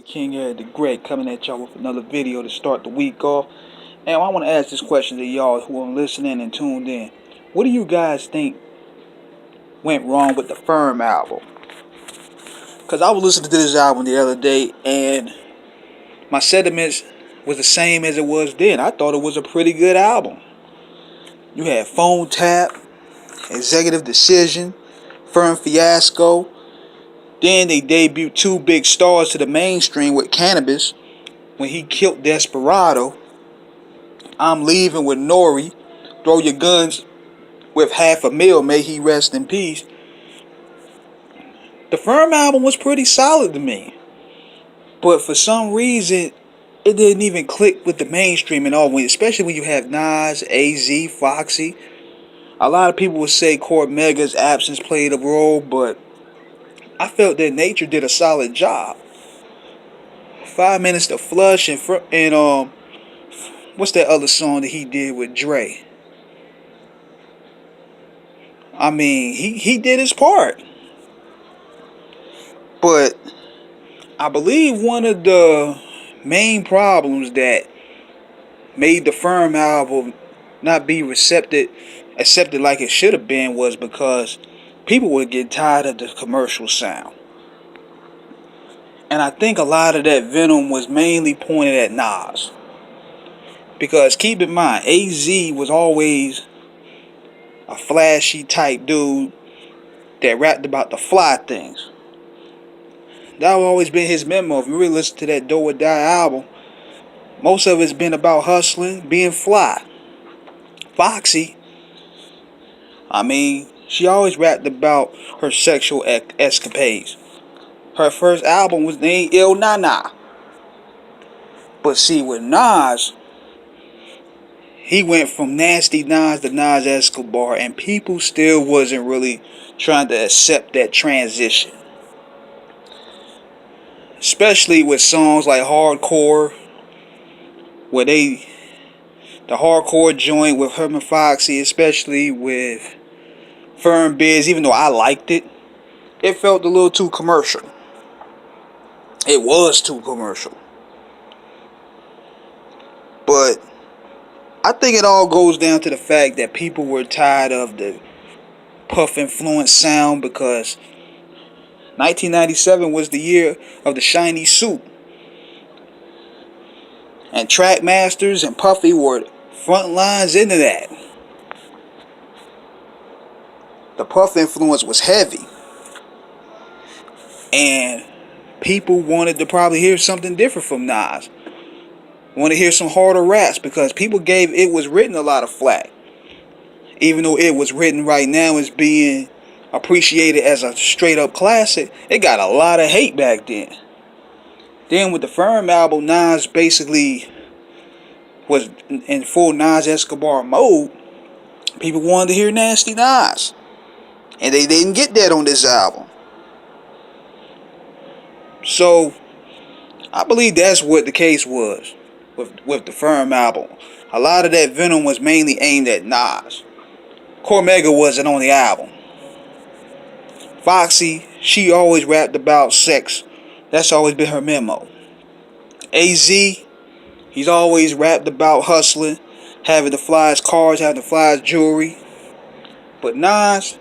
King Eric the Great coming at y'all with another video to start the week off. And I want to ask this question to y'all who are listening and tuned in. What do you guys think went wrong with the Firm album? Because I was listening to this album the other day and my sentiments was the same as it was then. I thought it was a pretty good album. You had Phone Tap, Executive Decision, Firm Fiasco. Then they debuted two big stars to the mainstream with Cannabis when he killed Desperado. I'm Leaving with Nori. Throw Your Guns with $500,000. May he rest in peace. The Firm album was pretty solid to me. But for some reason, it didn't even click with the mainstream at all. Especially when you have Nas, AZ, Foxy. A lot of people would say Cormega's absence played a role, but I felt that Nature did a solid job. 5 Minutes to Flush and what's that other song that he did with Dre? I mean, he did his part. But I believe one of the main problems that made the Firm album not be accepted like it should have been was because people would get tired of the commercial sound. And I think a lot of that venom was mainly pointed at Nas. Because keep in mind, AZ was always a flashy type dude that rapped about the fly things. That would always been his memo. If you really listen to that Do or Die album, most of it's been about hustling, being fly. Foxy, I mean, she always rapped about her sexual escapades. Her first album was named Il Nana. But see, with Nas, he went from Nasty Nas to Nas Escobar, and people still wasn't really trying to accept that transition. Especially with songs like Hardcore, where the hardcore joint with Herman Foxy, especially with Firm Biz, even though I liked it, it felt a little too commercial. It was too commercial. But I think it all goes down to the fact that people were tired of the Puff influenced sound because 1997 was the year of the shiny suit. And Trackmasters and Puffy were front lines into that. The Puff influence was heavy. And people wanted to probably hear something different from Nas. Want to hear some harder raps because people gave It Was Written a lot of flack. Even though It Was Written right now is being appreciated as a straight up classic, it got a lot of hate back then. Then with the Firm album, Nas basically was in full Nas Escobar mode. People wanted to hear Nasty Nas. And they didn't get that on this album. So, I believe that's what the case was with the Firm album. A lot of that venom was mainly aimed at Nas. Cormega wasn't on the album. Foxy, she always rapped about sex. That's always been her memo. AZ, he's always rapped about hustling, having the flyest cars, having the flyest jewelry. But Nas,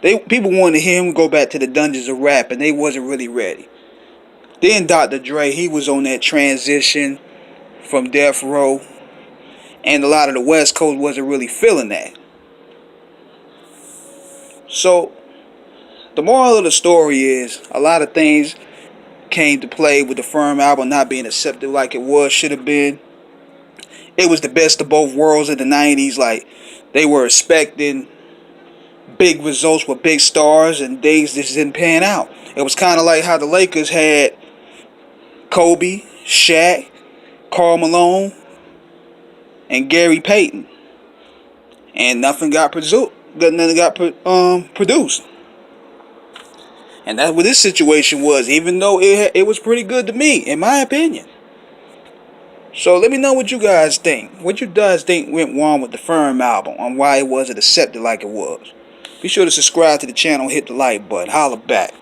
people wanted to hear him go back to the dungeons of rap, and they wasn't really ready. Then Dr. Dre, he was on that transition from Death Row, and a lot of the West Coast wasn't really feeling that. So, the moral of the story is, a lot of things came to play with the Firm album not being accepted like it should have been. It was the best of both worlds in the 90s. Like, they were expecting big results with big stars, and things just didn't pan out. It was kind of like how the Lakers had Kobe, Shaq, Karl Malone, and Gary Payton, and nothing got produced. And that's what this situation was, even though it was pretty good to me, in my opinion. So let me know what you guys think. What you guys think went wrong with the Firm album, and why it wasn't accepted like it was. Be sure to subscribe to the channel, hit the like button. Holla back.